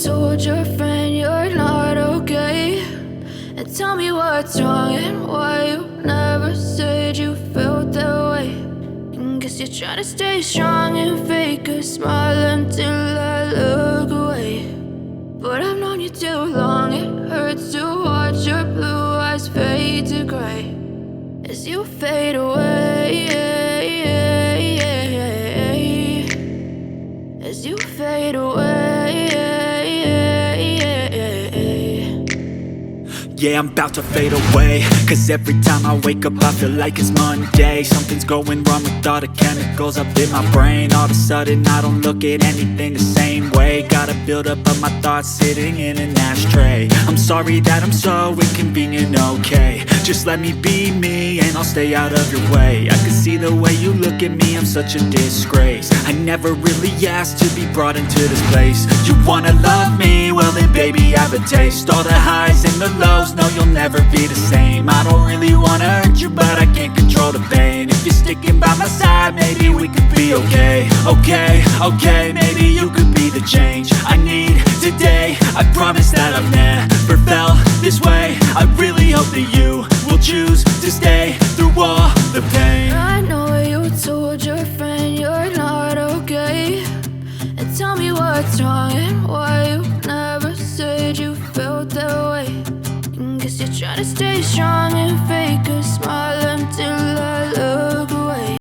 told your friend you're not okay, and tell me what's wrong and why you never said you felt that way. And guess you're trying to stay strong and fake a smile until I look away. But I've known you too long, it hurts to watch your blue eyes fade to gray as you fade away, as you fade away. Yeah, I'm about to fade away, cause every time I wake up I feel like it's Monday. Something's going wrong with all the chemicals up in my brain. All of a sudden I don't look at anything the same way. Gotta build up of my thoughts sitting in an ashtray. I'm sorry that I'm so inconvenient, okay. Just let me be me and I'll stay out of your way. I can see the way you look at me, I'm such a disgrace. I never really asked to be brought into this place. You wanna love me? Well then baby I have a taste. All the highs and the lows, no you'll never be the same. I don't really wanna hurt you but I can't control the pain. If you're sticking by my side maybe we could be okay. Okay, maybe you could be the change I need today. I promise that I've never felt this way. I really hope that you will choose to stay through all the pain. I know you told your friend you're not okay, and tell me what's wrong and why you never said you felt that way. And guess you're trying to stay strong and fake a smile until I look away.